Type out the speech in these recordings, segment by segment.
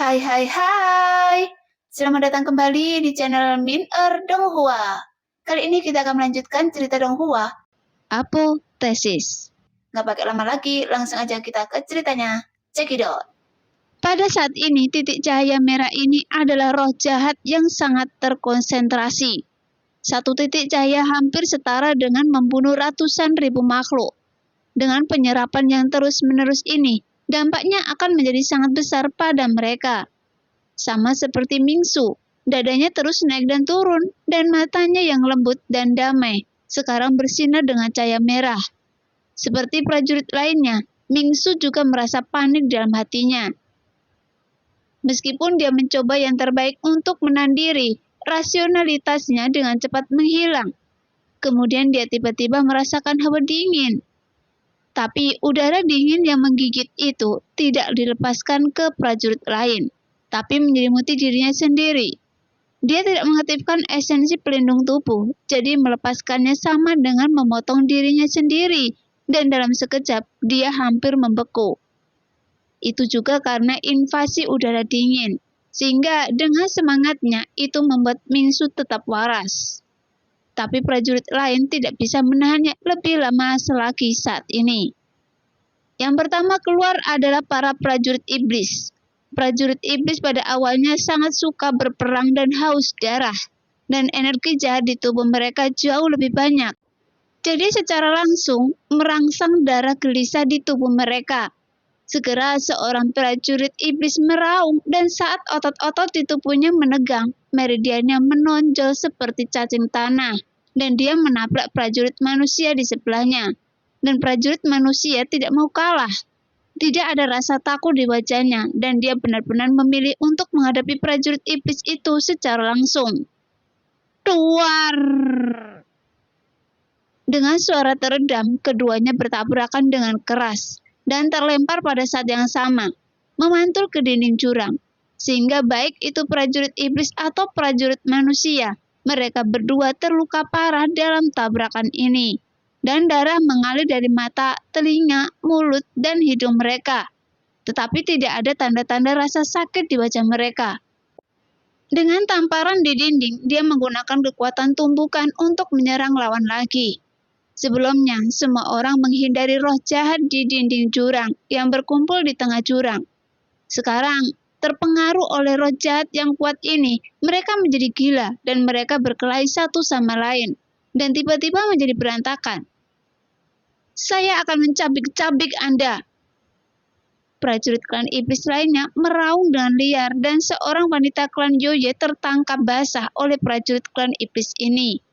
Hai hai hai. Selamat datang kembali di channel Min Donghua. Kali ini kita akan melanjutkan cerita Donghua. Apoteosis. Nggak pakai lama lagi, langsung aja kita ke ceritanya. Cekidot. Pada saat ini, titik cahaya merah ini adalah roh jahat yang sangat terkonsentrasi. Satu titik cahaya hampir setara dengan membunuh ratusan ribu makhluk. Dengan penyerapan yang terus-menerus ini, dampaknya akan menjadi sangat besar pada mereka. Sama seperti Mingsu, dadanya terus naik dan turun, dan matanya yang lembut dan damai sekarang bersinar dengan cahaya merah. Seperti prajurit lainnya, Mingsu juga merasa panik dalam hatinya. Meskipun dia mencoba yang terbaik untuk menandiri, rasionalitasnya dengan cepat menghilang. Kemudian dia tiba-tiba merasakan hawa dingin. Tapi udara dingin yang menggigit itu tidak dilepaskan ke prajurit lain, tapi menyelimuti dirinya sendiri. Dia tidak mengaktifkan esensi pelindung tubuh, jadi melepaskannya sama dengan memotong dirinya sendiri, dan dalam sekejap dia hampir membeku. Itu juga karena invasi udara dingin, sehingga dengan semangatnya itu membuat Mingsu tetap waras. Tapi prajurit lain tidak bisa menahannya lebih lama lagi saat ini. Yang pertama keluar adalah para prajurit iblis. Prajurit iblis pada awalnya sangat suka berperang dan haus darah, dan energi jahat di tubuh mereka jauh lebih banyak. Jadi secara langsung merangsang darah gelisah di tubuh mereka. Segera seorang prajurit iblis meraung, dan saat otot-otot di tubuhnya menegang, meridiannya menonjol seperti cacing tanah, dan dia menabrak prajurit manusia di sebelahnya. Dan prajurit manusia tidak mau kalah. Tidak ada rasa takut di wajahnya, dan dia benar-benar memilih untuk menghadapi prajurit iblis itu secara langsung. Duar! Dengan suara teredam, keduanya bertabrakan dengan keras dan terlempar pada saat yang sama, memantul ke dinding jurang. Sehingga baik itu prajurit iblis atau prajurit manusia, mereka berdua terluka parah dalam tabrakan ini. Dan darah mengalir dari mata, telinga, mulut, dan hidung mereka. Tetapi tidak ada tanda-tanda rasa sakit di wajah mereka. Dengan tamparan di dinding, dia menggunakan kekuatan tumbukan untuk menyerang lawan lagi. Sebelumnya, semua orang menghindari roh jahat di dinding jurang yang berkumpul di tengah jurang. Sekarang, terpengaruh oleh roh jahat yang kuat ini, mereka menjadi gila dan mereka berkelahi satu sama lain, dan tiba-tiba menjadi berantakan. Saya akan mencabik-cabik Anda. Prajurit klan iblis lainnya meraung dengan liar, dan seorang wanita klan Yoye tertangkap basah oleh prajurit klan iblis ini.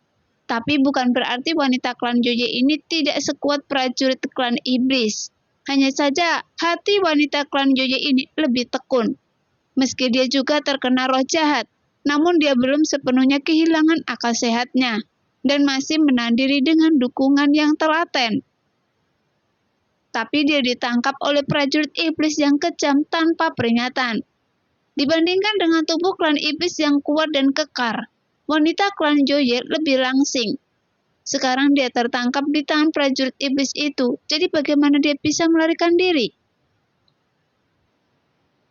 Tapi bukan berarti wanita klan Yoye ini tidak sekuat prajurit klan iblis. Hanya saja hati wanita klan Yoye ini lebih tekun. Meski dia juga terkena roh jahat, namun dia belum sepenuhnya kehilangan akal sehatnya dan masih menandiri dengan dukungan yang telaten. Tapi dia ditangkap oleh prajurit iblis yang kejam tanpa peringatan. Dibandingkan dengan tubuh klan iblis yang kuat dan kekar, wanita klan Yoye lebih langsing. Sekarang dia tertangkap di tangan prajurit iblis itu, jadi bagaimana dia bisa melarikan diri?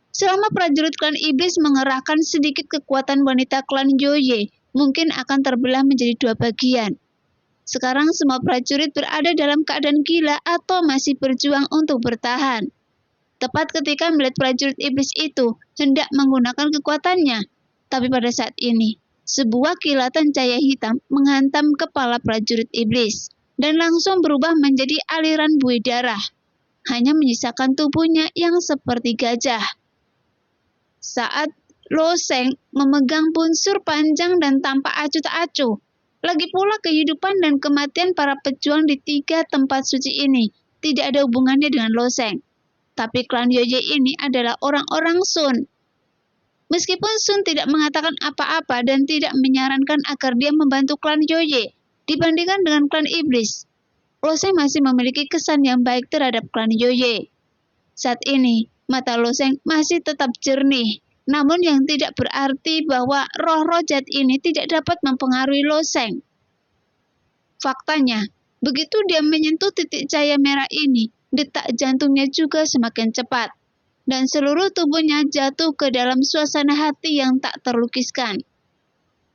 Selama prajurit klan iblis mengerahkan sedikit kekuatan, wanita klan Yoye mungkin akan terbelah menjadi dua bagian. Sekarang semua prajurit berada dalam keadaan gila atau masih berjuang untuk bertahan. Tepat ketika melihat prajurit iblis itu hendak menggunakan kekuatannya, tapi pada saat ini, sebuah kilatan cahaya hitam menghantam kepala prajurit iblis dan langsung berubah menjadi aliran buih darah, hanya menyisakan tubuhnya yang seperti gajah. Saat Lo Sheng memegang bunsur panjang dan tampak acuh tak acuh, lagi pula kehidupan dan kematian para pejuang di tiga tempat suci ini tidak ada hubungannya dengan Lo Sheng. Tapi klan Yoye ini adalah orang-orang Sun. Meskipun Sun tidak mengatakan apa-apa dan tidak menyarankan agar dia membantu klan Yoye dibandingkan dengan klan iblis, Lo Sheng masih memiliki kesan yang baik terhadap klan Yoye. Saat ini, mata Lo Sheng masih tetap jernih, namun yang tidak berarti bahwa roh-roh jahat ini tidak dapat mempengaruhi Lo Sheng. Faktanya, begitu dia menyentuh titik cahaya merah ini, detak jantungnya juga semakin cepat. dan seluruh tubuhnya jatuh ke dalam suasana hati yang tak terlukiskan.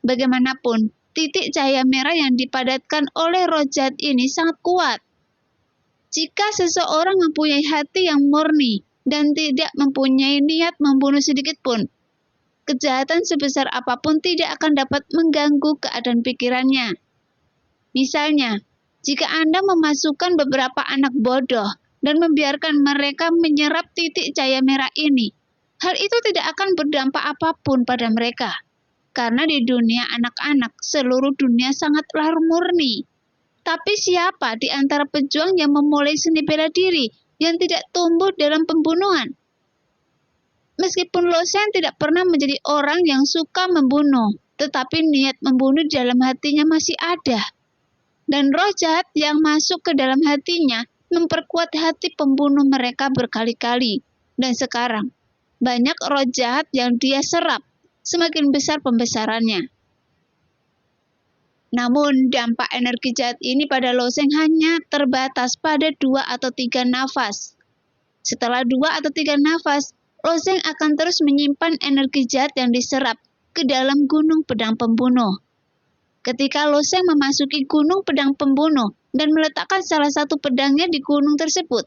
Bagaimanapun, titik cahaya merah yang dipadatkan oleh roh jahat ini sangat kuat. Jika seseorang mempunyai hati yang murni dan tidak mempunyai niat membunuh sedikit pun, kejahatan sebesar apapun tidak akan dapat mengganggu keadaan pikirannya. Misalnya, jika Anda memasukkan beberapa anak bodoh dan membiarkan mereka menyerap titik cahaya merah ini, hal itu tidak akan berdampak apapun pada mereka. Karena di dunia anak-anak, seluruh dunia sangatlah murni. Tapi siapa di antara pejuang yang memulai seni bela diri yang tidak tumbuh dalam pembunuhan? Meskipun Lo Sheng tidak pernah menjadi orang yang suka membunuh, tetapi niat membunuh di dalam hatinya masih ada. Dan roh jahat yang masuk ke dalam hatinya memperkuat hati pembunuh mereka berkali-kali. Dan sekarang, banyak roh jahat yang dia serap, semakin besar pembesarannya. Namun, dampak energi jahat ini pada Lo Sheng hanya terbatas pada 2 atau 3 nafas. Setelah 2 atau 3 nafas, Lo Sheng akan terus menyimpan energi jahat yang diserap ke dalam gunung pedang pembunuh. Ketika Lo Sheng memasuki gunung pedang pembunuh dan meletakkan salah satu pedangnya di gunung tersebut,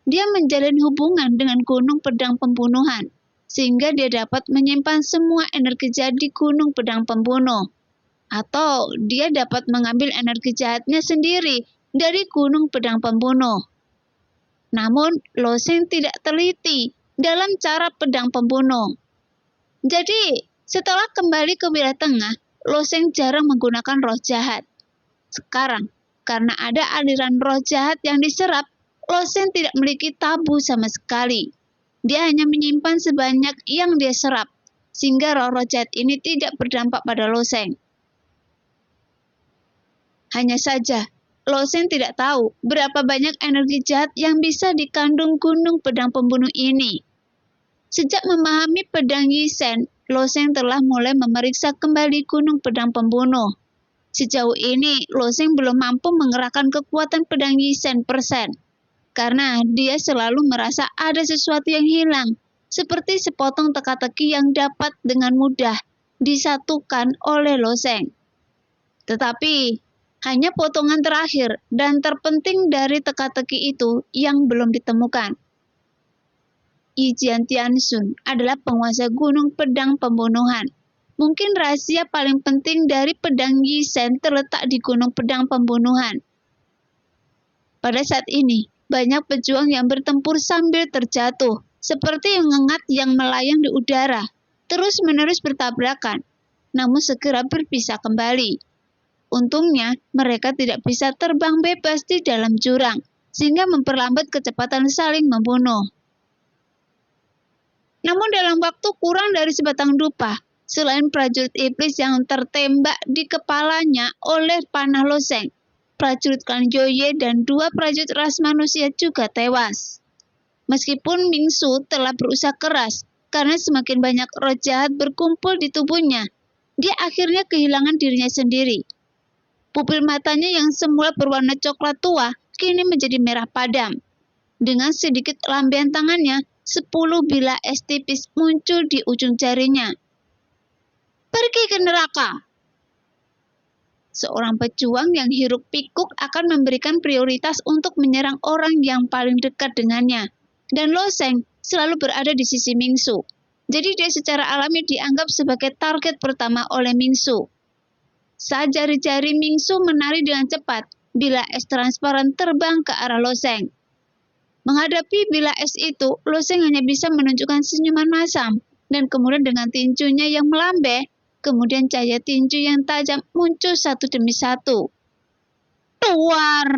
dia menjalin hubungan dengan gunung pedang pembunuhan, sehingga dia dapat menyimpan semua energi jahat di gunung pedang pembunuh. Atau dia dapat mengambil energi jahatnya sendiri dari gunung pedang pembunuh. Namun, Lo Sheng tidak teliti dalam cara pedang pembunuh. Jadi, setelah kembali ke wilayah tengah, Lo Sheng jarang menggunakan roh jahat. Sekarang, karena ada aliran roh jahat yang diserap, Lo Sheng tidak memiliki tabu sama sekali. Dia hanya menyimpan sebanyak yang dia serap, sehingga roh-roh jahat ini tidak berdampak pada Lo Sheng. Hanya saja, Lo Sheng tidak tahu berapa banyak energi jahat yang bisa dikandung gunung pedang pembunuh ini. Sejak memahami pedang Yi Shen, Lo Sheng telah mulai memeriksa kembali gunung pedang pembunuh. Sejauh ini, Lo Sheng belum mampu mengerahkan kekuatan pedang Yi Shen %, karena dia selalu merasa ada sesuatu yang hilang, seperti sepotong teka-teki yang dapat dengan mudah disatukan oleh Lo Sheng. Tetapi, hanya potongan terakhir dan terpenting dari teka-teki itu yang belum ditemukan. Yi Jiantianshun adalah penguasa gunung pedang pembunuhan. Mungkin rahasia paling penting dari pedang Yi Shen terletak di gunung pedang pembunuhan. Pada saat ini, banyak pejuang yang bertempur sambil terjatuh, seperti ngengat yang melayang di udara, terus-menerus bertabrakan, namun segera berpisah kembali. Untungnya, mereka tidak bisa terbang bebas di dalam jurang, sehingga memperlambat kecepatan saling membunuh. Namun dalam waktu kurang dari sebatang dupa, selain prajurit iblis yang tertembak di kepalanya oleh panah Lo Sheng, prajurit klan Joye dan 2 prajurit ras manusia juga tewas. Meskipun Ming Su telah berusaha keras, karena semakin banyak roh jahat berkumpul di tubuhnya, dia akhirnya kehilangan dirinya sendiri. Pupil matanya yang semula berwarna coklat tua, kini menjadi merah padam. Dengan sedikit lambaian tangannya, 10 bilah es tipis muncul di ujung jarinya. Pergi ke neraka! Seorang pejuang yang hiruk pikuk akan memberikan prioritas untuk menyerang orang yang paling dekat dengannya. Dan Lo Sheng selalu berada di sisi Ming Su. Jadi dia secara alami dianggap sebagai target pertama oleh Ming Su. Saat jari-jari Ming Su menari dengan cepat, bilah es transparan terbang ke arah Lo Sheng. Menghadapi bilah es itu, Lo Sheng hanya bisa menunjukkan senyuman masam, dan kemudian dengan tinjunya yang melambai, kemudian cahaya tinju yang tajam muncul satu demi satu. Tuar!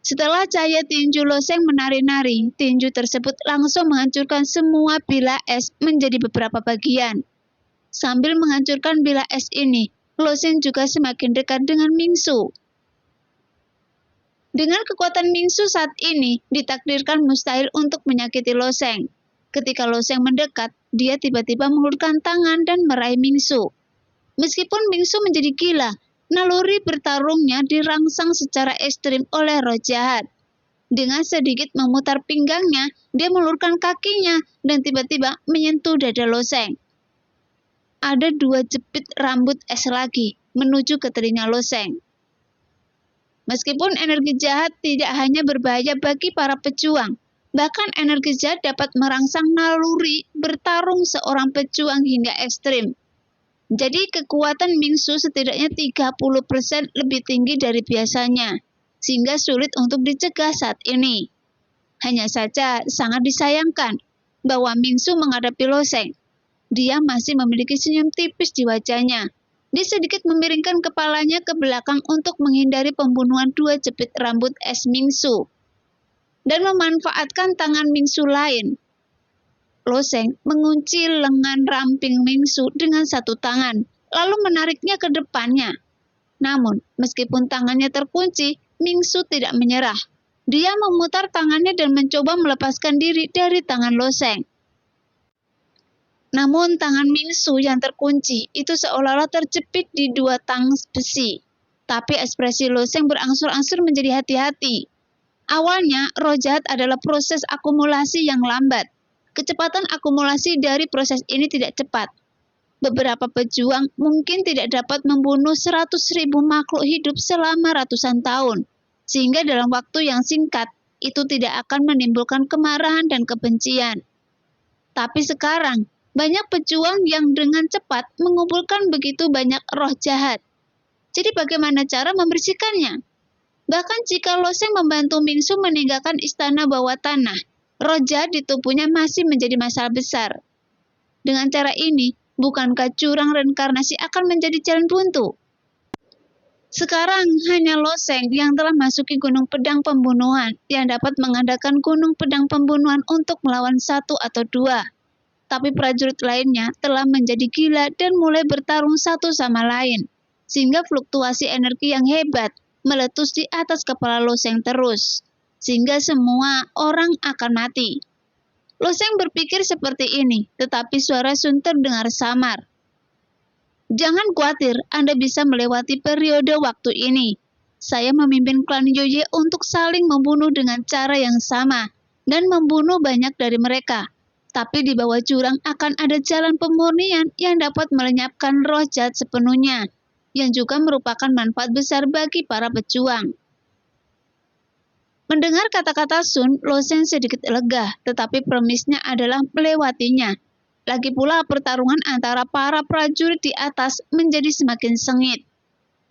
Setelah cahaya tinju Lo Sheng menari-nari, tinju tersebut langsung menghancurkan semua bilah es menjadi beberapa bagian. Sambil menghancurkan bilah es ini, Lo Sheng juga semakin dekat dengan Ming Su. Dengan kekuatan Ming Su saat ini, ditakdirkan mustahil untuk menyakiti Lo Sheng. Ketika Lo Sheng mendekat, dia tiba-tiba mengulurkan tangan dan meraih Ming Su. Meskipun Ming Su menjadi gila, naluri bertarungnya dirangsang secara ekstrim oleh roh jahat. Dengan sedikit memutar pinggangnya, dia meluruskan kakinya dan tiba-tiba menyentuh dada Loseng. Ada 2 jepit rambut es lagi menuju ke telinga Loseng. Meskipun energi jahat tidak hanya berbahaya bagi para pejuang, bahkan energi jahat dapat merangsang naluri bertarung seorang pejuang hingga ekstrim. Jadi kekuatan Mingsu setidaknya 30% lebih tinggi dari biasanya, sehingga sulit untuk dicegah saat ini. Hanya saja sangat disayangkan bahwa Mingsu menghadapi Loseng. Dia masih memiliki senyum tipis di wajahnya. Dia sedikit memiringkan kepalanya ke belakang untuk menghindari pembunuhan 2 jepit rambut es Mingsu dan memanfaatkan tangan Mingsu lain. Loseng mengunci lengan ramping Mingsu dengan satu tangan, lalu menariknya ke depannya. Namun, meskipun tangannya terkunci, Mingsu tidak menyerah. Dia memutar tangannya dan mencoba melepaskan diri dari tangan Loseng. Namun tangan Mingsu yang terkunci itu seolah-olah terjepit di 2 tang besi. Tapi ekspresi Loseng berangsur-angsur menjadi hati-hati. Awalnya, roh jahat adalah proses akumulasi yang lambat. Kecepatan akumulasi dari proses ini tidak cepat. Beberapa pejuang mungkin tidak dapat membunuh 100.000 makhluk hidup selama ratusan tahun, sehingga dalam waktu yang singkat itu tidak akan menimbulkan kemarahan dan kebencian. Tapi sekarang, banyak pejuang yang dengan cepat mengumpulkan begitu banyak roh jahat. Jadi bagaimana cara membersihkannya? Bahkan jika Loseng membantu Mingsu meninggalkan istana bawah tanah, roh jahat di tubuhnya masih menjadi masalah besar. Dengan cara ini, bukankah jurang reinkarnasi akan menjadi jalan buntu? Sekarang hanya Loseng yang telah masuki gunung pedang pembunuhan yang dapat mengadakan gunung pedang pembunuhan untuk melawan 1 atau 2. Tapi prajurit lainnya telah menjadi gila dan mulai bertarung satu sama lain, sehingga fluktuasi energi yang hebat meletus di atas kepala Loseng terus, sehingga semua orang akan mati. Loseng berpikir seperti ini, tetapi suara Sun terdengar samar. Jangan khawatir, Anda bisa melewati periode waktu ini. Saya memimpin klan Yoye untuk saling membunuh dengan cara yang sama, dan membunuh banyak dari mereka. Tapi di bawah jurang akan ada jalan pemurnian yang dapat melenyapkan roh jahat sepenuhnya, yang juga merupakan manfaat besar bagi para pejuang. Mendengar kata-kata Sun, Loseng sedikit lega, tetapi premisnya adalah melewatinya. Lagi pula pertarungan antara para prajurit di atas menjadi semakin sengit.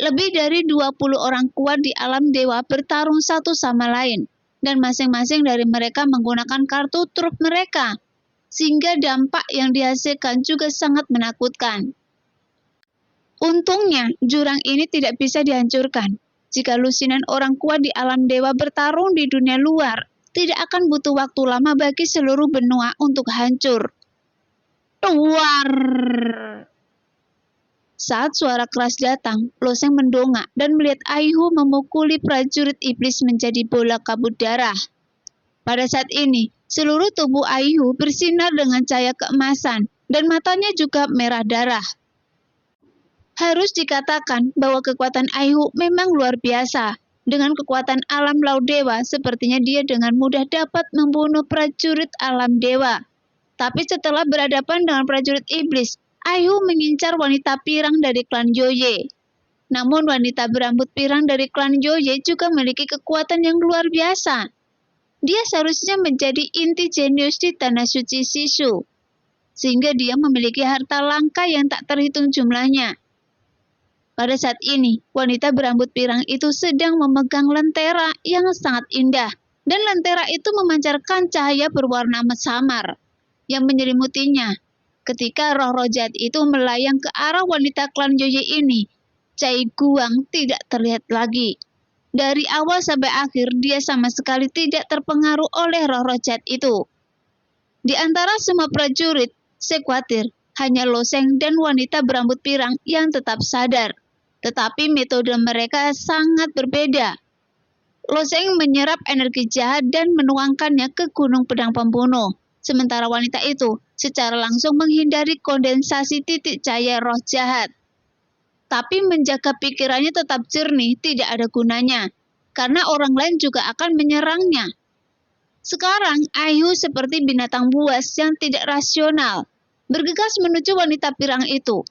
Lebih dari 20 orang kuat di alam dewa bertarung satu sama lain, dan masing-masing dari mereka menggunakan kartu truf mereka, sehingga dampak yang dihasilkan juga sangat menakutkan. Untungnya, jurang ini tidak bisa dihancurkan. Jika lusinan orang kuat di alam dewa bertarung di dunia luar, tidak akan butuh waktu lama bagi seluruh benua untuk hancur. Luar! Saat suara keras datang, Loseng mendongak dan melihat Aihu memukuli prajurit iblis menjadi bola kabut darah. Pada saat ini, seluruh tubuh Aihu bersinar dengan cahaya keemasan dan matanya juga merah darah. Harus dikatakan bahwa kekuatan Aihu memang luar biasa. Dengan kekuatan alam laut dewa, sepertinya dia dengan mudah dapat membunuh prajurit alam dewa. Tapi setelah berhadapan dengan prajurit iblis, Aihu mengincar wanita pirang dari klan Yoye. Namun wanita berambut pirang dari klan Yoye juga memiliki kekuatan yang luar biasa. Dia seharusnya menjadi inti jenius di tanah suci Sisu, sehingga dia memiliki harta langka yang tak terhitung jumlahnya. Pada saat ini, wanita berambut pirang itu sedang memegang lentera yang sangat indah, dan lentera itu memancarkan cahaya berwarna samar yang menyelimutinya. Ketika roh-roh jahat itu melayang ke arah wanita klan Yoye ini, Cai Guang tidak terlihat lagi. Dari awal sampai akhir, dia sama sekali tidak terpengaruh oleh roh-roh jahat itu. Di antara semua prajurit, saya khawatir hanya Loseng dan wanita berambut pirang yang tetap sadar. Tetapi metode mereka sangat berbeda. Loseng menyerap energi jahat dan menuangkannya ke gunung pedang pembunuh. Sementara wanita itu secara langsung menghindari kondensasi titik cahaya roh jahat. Tapi menjaga pikirannya tetap jernih tidak ada gunanya. karena orang lain juga akan menyerangnya. Sekarang, Aihu seperti binatang buas yang tidak rasional, bergegas menuju wanita pirang itu.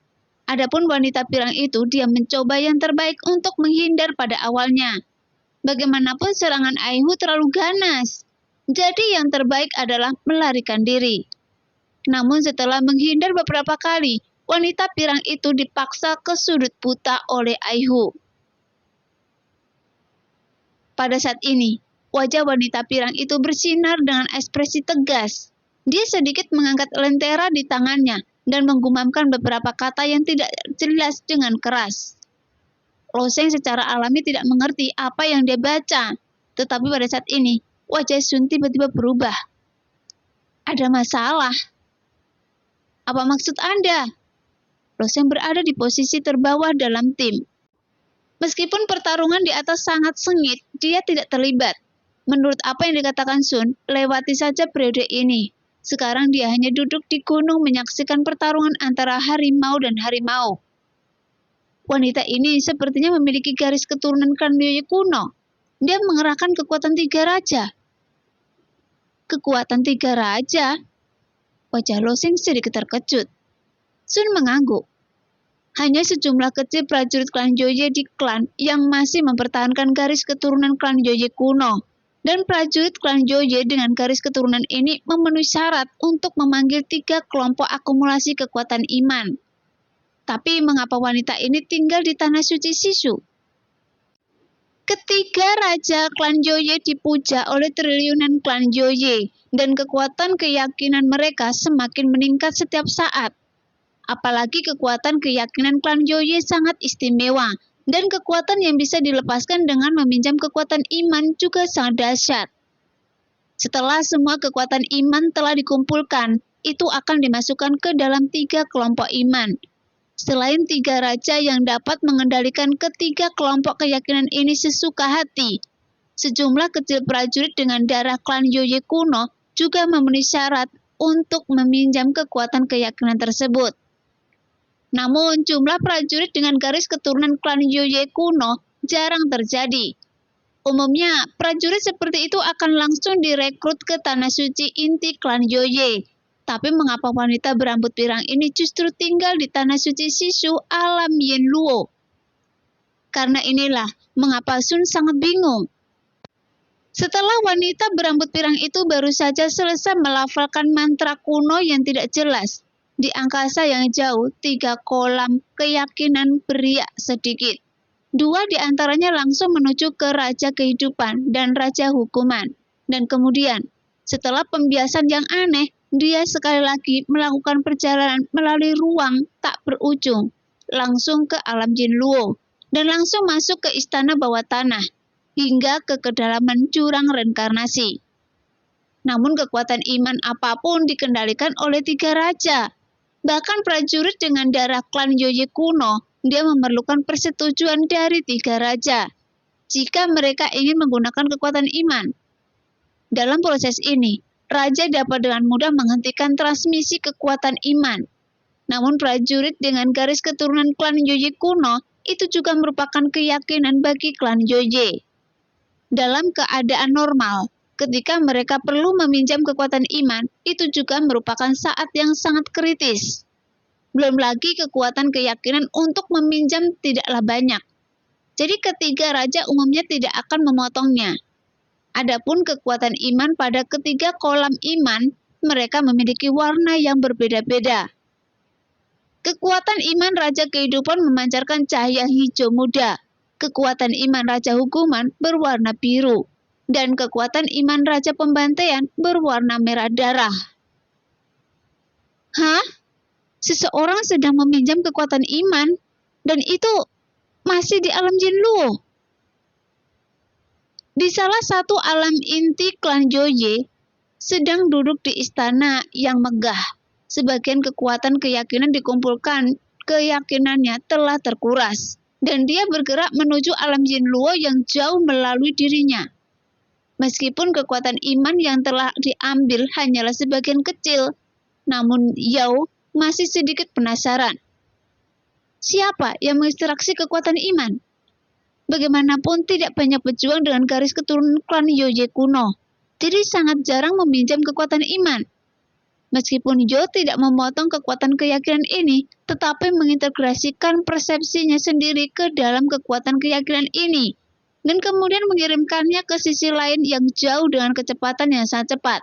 Adapun wanita pirang itu, dia mencoba yang terbaik untuk menghindar pada awalnya. Bagaimanapun serangan Aihu terlalu ganas, jadi yang terbaik adalah melarikan diri. Namun setelah menghindar beberapa kali, wanita pirang itu dipaksa ke sudut buta oleh Aihu. Pada saat ini, wajah wanita pirang itu bersinar dengan ekspresi tegas. Dia sedikit mengangkat lentera di tangannya dan menggumamkan beberapa kata yang tidak jelas dengan keras. Loseng secara alami tidak mengerti apa yang dia baca, tetapi pada saat ini, wajah Sun tiba-tiba berubah. Ada masalah. Apa maksud Anda? Loseng berada di posisi terbawah dalam tim. Meskipun pertarungan di atas sangat sengit, dia tidak terlibat. Menurut apa yang dikatakan Sun, lewati saja periode ini. Sekarang dia hanya duduk di gunung menyaksikan pertarungan antara harimau dan harimau. Wanita ini sepertinya memiliki garis keturunan klan Yoye kuno. Dia mengerahkan kekuatan 3 raja. Kekuatan 3 raja? Wajah Loseng sedikit terkejut. Sun mengangguk. Hanya sejumlah kecil prajurit klan Yoye di klan yang masih mempertahankan garis keturunan klan Yoye kuno. Dan prajurit klan Yoye dengan garis keturunan ini memenuhi syarat untuk memanggil 3 kelompok akumulasi kekuatan iman. Tapi mengapa wanita ini tinggal di tanah suci Sisu? Ketiga raja klan Yoye dipuja oleh triliunan klan Yoye, dan kekuatan keyakinan mereka semakin meningkat setiap saat. Apalagi kekuatan keyakinan klan Yoye sangat istimewa, dan kekuatan yang bisa dilepaskan dengan meminjam kekuatan iman juga sangat dahsyat. Setelah semua kekuatan iman telah dikumpulkan, itu akan dimasukkan ke dalam 3 kelompok iman. Selain 3 raja yang dapat mengendalikan ketiga kelompok keyakinan ini sesuka hati, sejumlah kecil prajurit dengan darah klan Yoye kuno juga memenuhi syarat untuk meminjam kekuatan keyakinan tersebut. Namun, jumlah prajurit dengan garis keturunan klan Yoye kuno jarang terjadi. Umumnya, prajurit seperti itu akan langsung direkrut ke tanah suci inti klan Yoye. Tapi mengapa wanita berambut pirang ini justru tinggal di tanah suci Sisu alam Yenluo? Karena inilah mengapa Sun sangat bingung. Setelah wanita berambut pirang itu baru saja selesai melafalkan mantra kuno yang tidak jelas, di angkasa yang jauh 3 kolam keyakinan beriak sedikit. 2 di antaranya langsung menuju ke Raja Kehidupan dan Raja Hukuman. Dan kemudian, setelah pembiasan yang aneh, dia sekali lagi melakukan perjalanan melalui ruang tak berujung, langsung ke alam Jinluo, dan langsung masuk ke istana bawah tanah, hingga ke kedalaman jurang reinkarnasi. Namun kekuatan iman apapun dikendalikan oleh 3 raja. Bahkan prajurit dengan darah klan Yoye kuno, dia memerlukan persetujuan dari 3 raja jika mereka ingin menggunakan kekuatan iman. Dalam proses ini, raja dapat dengan mudah menghentikan transmisi kekuatan iman. Namun prajurit dengan garis keturunan klan Yoye kuno itu juga merupakan keyakinan bagi klan Yoye. Dalam keadaan normal, ketika mereka perlu meminjam kekuatan iman, itu juga merupakan saat yang sangat kritis. Belum lagi kekuatan keyakinan untuk meminjam tidaklah banyak. Jadi ketiga raja umumnya tidak akan memotongnya. Adapun kekuatan iman pada ketiga kolam iman, mereka memiliki warna yang berbeda-beda. Kekuatan iman Raja Kehidupan memancarkan cahaya hijau muda. Kekuatan iman Raja Hukuman berwarna biru. Dan kekuatan iman Raja Pembantaian berwarna merah darah. Hah? Seseorang sedang meminjam kekuatan iman, dan itu masih di alam Jinluo. Di salah satu alam inti klan Yoye, sedang duduk di istana yang megah. Sebagian kekuatan keyakinan dikumpulkan, keyakinannya telah terkuras, dan dia bergerak menuju alam Jinluo yang jauh melalui dirinya. Meskipun kekuatan iman yang telah diambil hanyalah sebagian kecil, namun Yao masih sedikit penasaran. Siapa yang mengekstraksi kekuatan iman? Bagaimanapun tidak banyak pejuang dengan garis keturunan klan Yoye kuno, jadi sangat jarang meminjam kekuatan iman. Meskipun Yo tidak memotong kekuatan keyakinan ini, tetapi mengintegrasikan persepsinya sendiri ke dalam kekuatan keyakinan ini, dan kemudian mengirimkannya ke sisi lain yang jauh dengan kecepatan yang sangat cepat.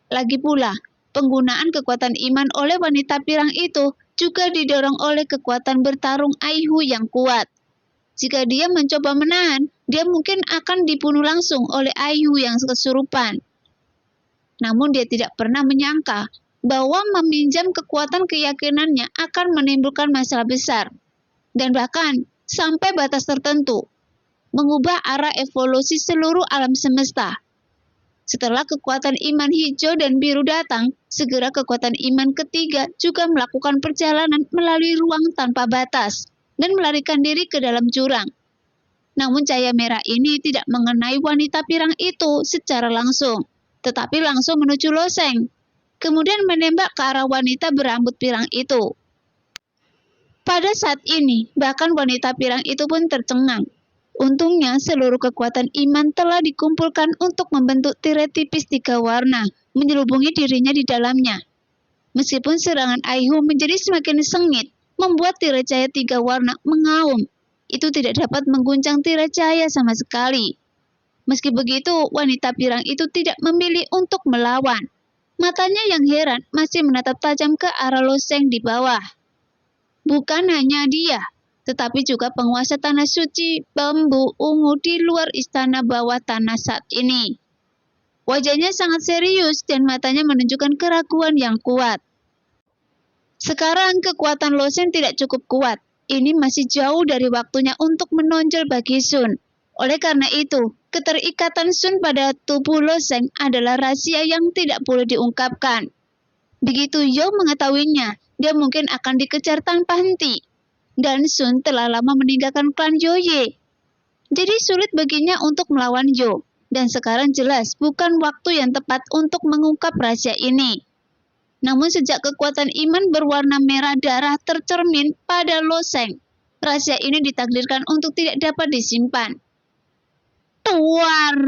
Lagi pula, penggunaan kekuatan iman oleh wanita pirang itu juga didorong oleh kekuatan bertarung Aihu yang kuat. Jika dia mencoba menahan, dia mungkin akan dibunuh langsung oleh Aihu yang kesurupan. Namun dia tidak pernah menyangka bahwa meminjam kekuatan keyakinannya akan menimbulkan masalah besar, dan bahkan sampai batas tertentu, mengubah arah evolusi seluruh alam semesta. Setelah kekuatan iman hijau dan biru datang, segera kekuatan iman ketiga juga melakukan perjalanan melalui ruang tanpa batas dan melarikan diri ke dalam jurang. Namun cahaya merah ini tidak mengenai wanita pirang itu secara langsung, tetapi langsung menuju Loseng, kemudian menembak ke arah wanita berambut pirang itu. Pada saat ini, bahkan wanita pirang itu pun tercengang. Untungnya, seluruh kekuatan iman telah dikumpulkan untuk membentuk tirai tipis 3 warna, menyelubungi dirinya di dalamnya. Meskipun serangan Aihu menjadi semakin sengit, membuat tirai cahaya 3 warna mengaum, itu tidak dapat mengguncang tirai cahaya sama sekali. Meski begitu, wanita pirang itu tidak memilih untuk melawan. Matanya yang heran masih menatap tajam ke arah Loseng di bawah. Bukan hanya dia, tetapi juga penguasa tanah suci bambu ungu di luar istana bawah tanah saat ini. Wajahnya sangat serius dan matanya menunjukkan keraguan yang kuat. Sekarang kekuatan Loseng tidak cukup kuat. Ini masih jauh dari waktunya untuk menonjol bagi Sun. Oleh karena itu, keterikatan Sun pada tubuh Loseng adalah rahasia yang tidak boleh diungkapkan. Begitu Yo mengetahuinya, dia mungkin akan dikejar tanpa henti. Dan Sun telah lama meninggalkan klan Yoye. Jadi sulit baginya untuk melawan Yo. Dan sekarang jelas bukan waktu yang tepat untuk mengungkap rahasia ini. Namun sejak kekuatan iman berwarna merah darah tercermin pada Loseng, rahasia ini ditakdirkan untuk tidak dapat disimpan. Tuar!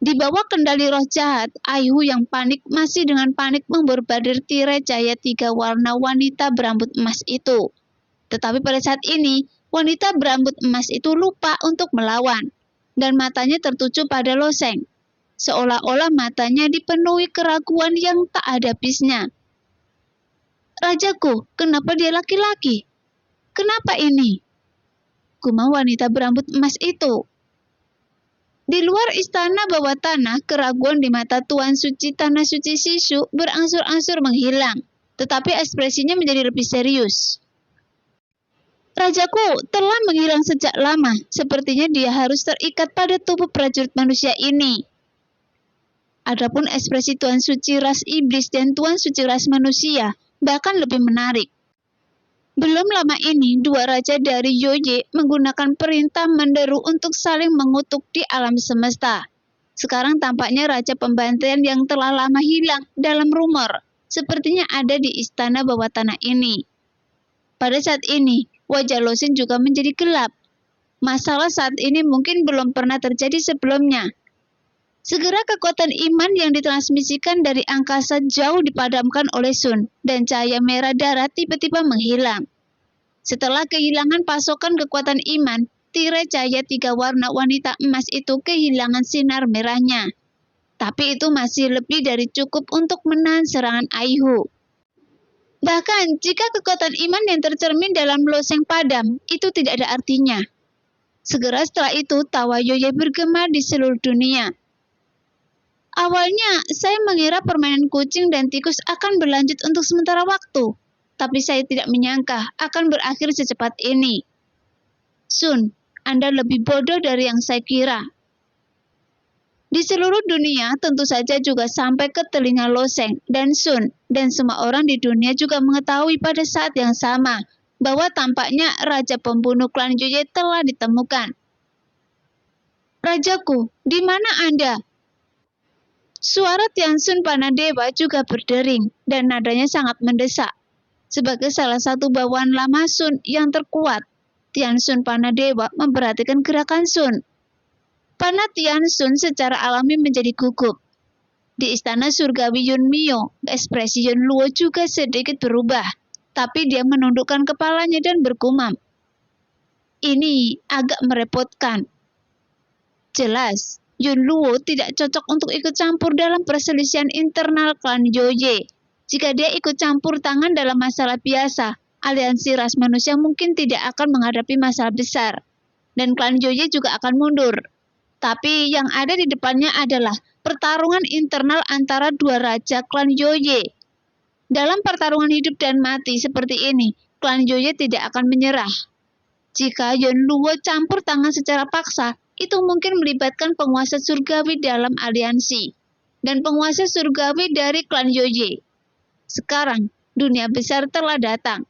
Di bawah kendali roh jahat, Aihu yang panik masih dengan panik memborbardir tirai cahaya 3 warna wanita berambut emas itu. Tetapi pada saat ini, wanita berambut emas itu lupa untuk melawan, dan matanya tertuju pada Loseng. Seolah-olah matanya dipenuhi keraguan yang tak ada habisnya. Rajaku, kenapa dia laki-laki? Kenapa ini? Gumam wanita berambut emas itu. Di luar istana bawah tanah, keraguan di mata Tuan Suci Tanah Suci Sisu berangsur-angsur menghilang, tetapi ekspresinya menjadi lebih serius. Rajaku telah menghilang sejak lama, sepertinya dia harus terikat pada tubuh prajurit manusia ini. Adapun ekspresi Tuan Suci ras iblis dan Tuan Suci ras manusia bahkan lebih menarik. Belum lama ini, 2 raja dari Yoye menggunakan perintah menderu untuk saling mengutuk di alam semesta. Sekarang tampaknya raja pembantaian yang telah lama hilang dalam rumor, sepertinya ada di istana bawah tanah ini. Pada saat ini, wajah Loseng juga menjadi gelap. Masalah saat ini mungkin belum pernah terjadi sebelumnya. Segera kekuatan iman yang ditransmisikan dari angkasa jauh dipadamkan oleh Sun, dan cahaya merah darah tiba-tiba menghilang. Setelah kehilangan pasokan kekuatan iman, tirai cahaya 3 warna wanita emas itu kehilangan sinar merahnya. Tapi itu masih lebih dari cukup untuk menahan serangan Aihu. Bahkan jika kekuatan iman yang tercermin dalam Loseng padam, itu tidak ada artinya. Segera setelah itu, tawa Yoye bergema di seluruh dunia. Awalnya, saya mengira permainan kucing dan tikus akan berlanjut untuk sementara waktu, tapi saya tidak menyangka akan berakhir secepat ini. Sun, Anda lebih bodoh dari yang saya kira. Di seluruh dunia, tentu saja juga sampai ke telinga Loseng dan Sun, dan semua orang di dunia juga mengetahui pada saat yang sama bahwa tampaknya Raja Pembunuh klan Yoye telah ditemukan. Rajaku, di mana Anda? Suara Tiansun Panadewa juga berdering, dan nadanya sangat mendesak. Sebagai salah satu bawahan lama Sun yang terkuat, Tian Sun Panadewa memperhatikan gerakan Sun. Panah Tian Sun secara alami menjadi gugup. Di istana surgawi Yunmyo, ekspresi Yun Luo juga sedikit berubah, tapi dia menundukkan kepalanya dan bergumam. Ini agak merepotkan. Jelas, Yun Luo tidak cocok untuk ikut campur dalam perselisihan internal klan Yoye. Jika dia ikut campur tangan dalam masalah biasa, aliansi ras manusia mungkin tidak akan menghadapi masalah besar, dan klan Yoye juga akan mundur. Tapi yang ada di depannya adalah pertarungan internal antara dua raja klan Yoye. Dalam pertarungan hidup dan mati seperti ini, klan Yoye tidak akan menyerah. Jika Yun Luo campur tangan secara paksa, itu mungkin melibatkan penguasa surgawi dalam aliansi, dan penguasa surgawi dari klan Yoye. Sekarang, dunia besar telah datang.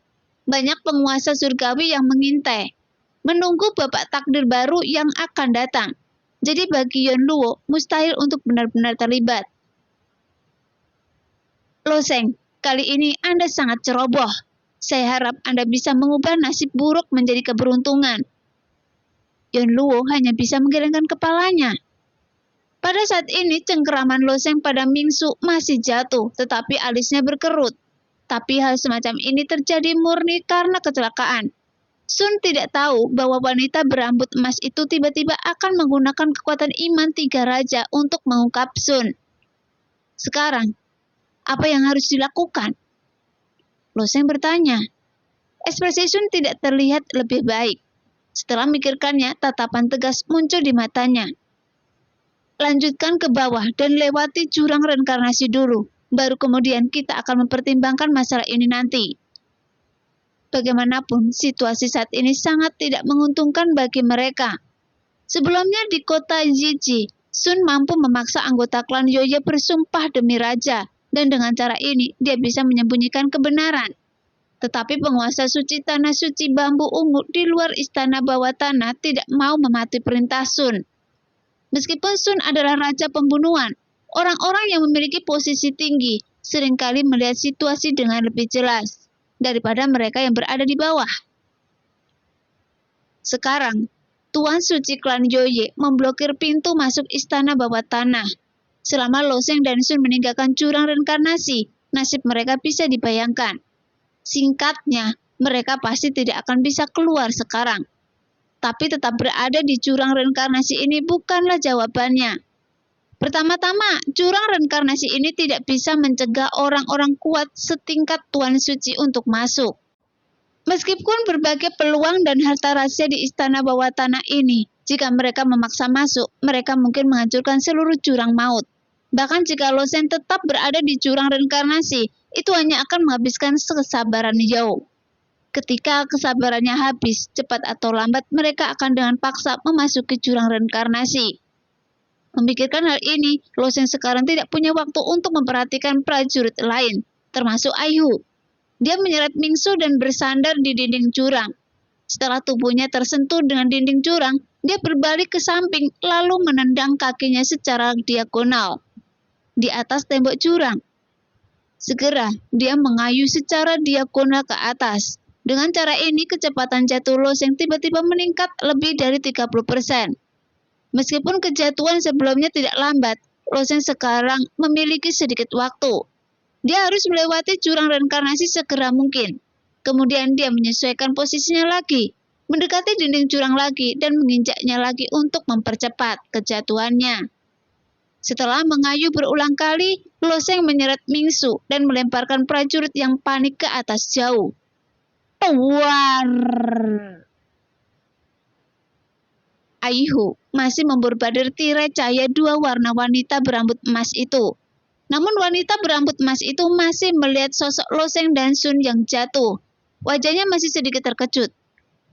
Banyak penguasa surgawi yang mengintai, menunggu babak takdir baru yang akan datang. Jadi bagi Yun Luo, mustahil untuk benar-benar terlibat. Lo Sheng, kali ini Anda sangat ceroboh. Saya harap Anda bisa mengubah nasib buruk menjadi keberuntungan. Yun Luo hanya bisa menggelengkan kepalanya. Pada saat ini, cengkeraman Lo Sheng pada Mingsu masih jatuh, tetapi alisnya berkerut. Tapi hal semacam ini terjadi murni karena kecelakaan. Sun tidak tahu bahwa wanita berambut emas itu tiba-tiba akan menggunakan kekuatan iman 3 raja untuk mengungkap Sun. Sekarang, apa yang harus dilakukan? Lo Sheng bertanya. Ekspresi Sun tidak terlihat lebih baik. Setelah memikirkannya, tatapan tegas muncul di matanya. Lanjutkan ke bawah dan lewati jurang reinkarnasi dulu. Baru kemudian kita akan mempertimbangkan masalah ini nanti. Bagaimanapun, situasi saat ini sangat tidak menguntungkan bagi mereka. Sebelumnya di kota Jiji, Sun mampu memaksa anggota klan Yoye bersumpah demi raja. Dan dengan cara ini, dia bisa menyembunyikan kebenaran. Tetapi penguasa suci tanah suci bambu ungu di luar istana bawah tanah tidak mau mematuhi perintah Sun. Meskipun Sun adalah raja pembunuhan, orang-orang yang memiliki posisi tinggi seringkali melihat situasi dengan lebih jelas daripada mereka yang berada di bawah. Sekarang, Tuan Suci klan Yoye memblokir pintu masuk istana bawah tanah. Selama Lo Sheng dan Sun meninggalkan jurang reinkarnasi, nasib mereka bisa dibayangkan. Singkatnya, mereka pasti tidak akan bisa keluar sekarang. Tapi tetap berada di jurang reinkarnasi ini bukanlah jawabannya. Pertama-tama, jurang reinkarnasi ini tidak bisa mencegah orang-orang kuat setingkat Tuan Suci untuk masuk. Meskipun berbagai peluang dan harta rahasia di istana bawah tanah ini, jika mereka memaksa masuk, mereka mungkin menghancurkan seluruh jurang maut. Bahkan jika Lo Sheng tetap berada di jurang reinkarnasi, itu hanya akan menghabiskan kesabaran Yao. Ketika kesabarannya habis, cepat atau lambat mereka akan dengan paksa memasuki jurang reinkarnasi. Memikirkan hal ini, Lo Sheng sekarang tidak punya waktu untuk memperhatikan prajurit lain, termasuk Aihu. Dia menyeret Mingsu dan bersandar di dinding jurang. Setelah tubuhnya tersentuh dengan dinding jurang, dia berbalik ke samping lalu menendang kakinya secara diagonal di atas tembok jurang. Segera, dia mengayuh secara diagonal ke atas. Dengan cara ini, kecepatan jatuh Lo Sheng tiba-tiba meningkat lebih dari 30%. Meskipun kejatuhan sebelumnya tidak lambat, Lo Sheng sekarang memiliki sedikit waktu. Dia harus melewati jurang reinkarnasi segera mungkin. Kemudian dia menyesuaikan posisinya lagi, mendekati dinding jurang lagi dan menginjaknya lagi untuk mempercepat kejatuhannya. Setelah mengayuh berulang kali, Lo Sheng menyeret Mingsu dan melemparkan prajurit yang panik ke atas jauh. War! Aihu masih memborbardir tirai cahaya 2 warna wanita berambut emas itu. Namun wanita berambut emas itu masih melihat sosok Lo Sheng dan Sun yang jatuh. Wajahnya masih sedikit terkejut.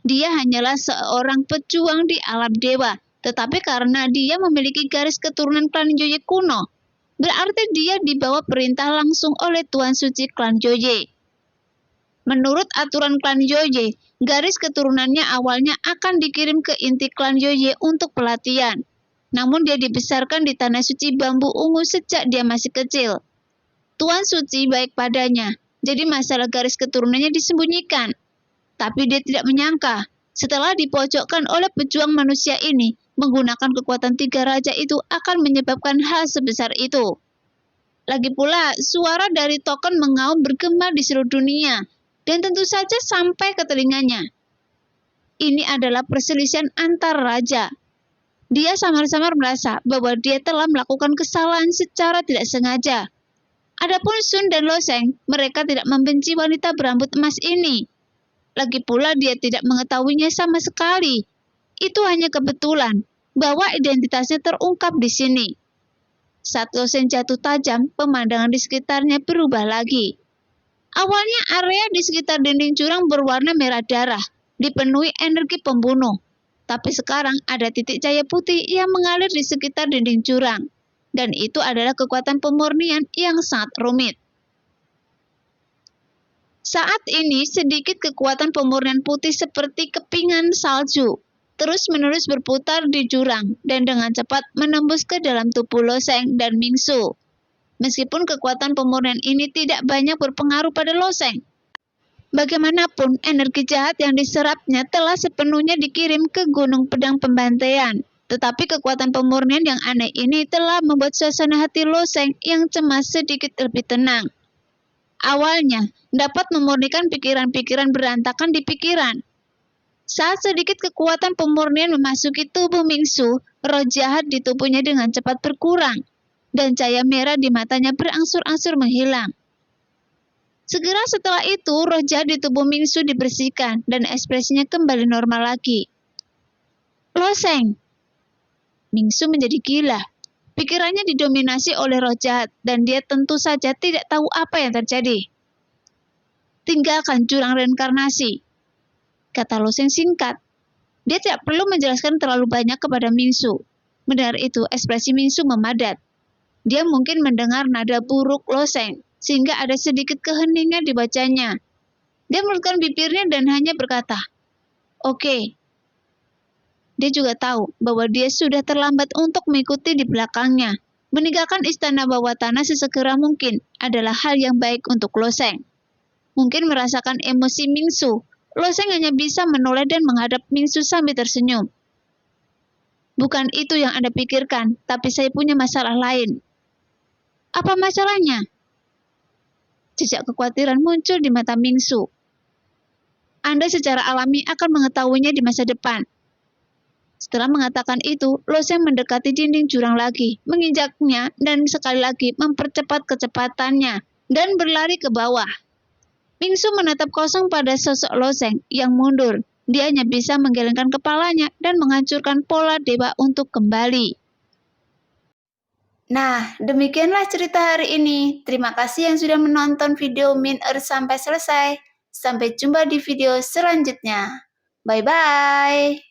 Dia hanyalah seorang pejuang di alam dewa. Tetapi karena dia memiliki garis keturunan klan Yoye kuno, berarti dia dibawa perintah langsung oleh Tuan Suci klan Yoye. Menurut aturan klan Yoye, garis keturunannya awalnya akan dikirim ke inti klan Yoye untuk pelatihan. Namun dia dibesarkan di tanah suci bambu ungu sejak dia masih kecil. Tuan Suci baik padanya, jadi masalah garis keturunannya disembunyikan. Tapi dia tidak menyangka, setelah dipojokkan oleh pejuang manusia ini, menggunakan kekuatan 3 raja itu akan menyebabkan hal sebesar itu. Lagi pula, suara dari token mengaum bergema di seluruh dunia, dan tentu saja sampai ke telinganya. Ini adalah perselisihan antar raja. Dia samar-samar merasa bahwa dia telah melakukan kesalahan secara tidak sengaja. Adapun Sun dan Loseng, mereka tidak membenci wanita berambut emas ini. Lagi pula dia tidak mengetahuinya sama sekali. Itu hanya kebetulan bahwa identitasnya terungkap di sini. Saat Loseng jatuh tajam, pemandangan di sekitarnya berubah lagi. Awalnya area di sekitar dinding jurang berwarna merah darah, dipenuhi energi pembunuh. Tapi sekarang ada titik cahaya putih yang mengalir di sekitar dinding jurang. Dan itu adalah kekuatan pemurnian yang sangat rumit. Saat ini sedikit kekuatan pemurnian putih seperti kepingan salju, terus-menerus berputar di jurang dan dengan cepat menembus ke dalam tubuh Loseng dan Mingsu. Meskipun kekuatan pemurnian ini tidak banyak berpengaruh pada Loseng, bagaimanapun energi jahat yang diserapnya telah sepenuhnya dikirim ke Gunung Pedang Pembantaian. Tetapi kekuatan pemurnian yang aneh ini telah membuat suasana hati Loseng yang cemas sedikit lebih tenang. Awalnya, dapat memurnikan pikiran-pikiran berantakan di pikiran. Saat sedikit kekuatan pemurnian memasuki tubuh Mingsu, roh jahat di tubuhnya dengan cepat berkurang, dan cahaya merah di matanya berangsur-angsur menghilang. Segera setelah itu, roh jahat di tubuh Mingsu dibersihkan, dan ekspresinya kembali normal lagi. Loseng! Mingsu menjadi gila. Pikirannya didominasi oleh roh jahat, dan dia tentu saja tidak tahu apa yang terjadi. Tinggalkan jurang reinkarnasi, kata Loseng singkat. Dia tidak perlu menjelaskan terlalu banyak kepada Mingsu. Mendengar itu, ekspresi Mingsu memadat. Dia mungkin mendengar nada buruk Loseng, sehingga ada sedikit keheningan di wajahnya. Dia meluruskan bibirnya dan hanya berkata, "Oke." Dia juga tahu bahwa dia sudah terlambat untuk mengikuti di belakangnya. Meninggalkan istana bawah tanah sesegera mungkin adalah hal yang baik untuk Loseng. Mungkin merasakan emosi Mingsu, Loseng hanya bisa menoleh dan menghadap Mingsu sambil tersenyum. Bukan itu yang Anda pikirkan, tapi saya punya masalah lain. Apa masalahnya? Jejak kekhawatiran muncul di mata Mingsu. Anda secara alami akan mengetahuinya di masa depan. Setelah mengatakan itu, Loseng mendekati dinding jurang lagi, menginjaknya dan sekali lagi mempercepat kecepatannya dan berlari ke bawah. Mingsu menatap kosong pada sosok Loseng yang mundur. Dia hanya bisa menggelengkan kepalanya dan menghancurkan pola dewa untuk kembali. Nah, demikianlah cerita hari ini. Terima kasih yang sudah menonton video Min Earth sampai selesai. Sampai jumpa di video selanjutnya. Bye-bye.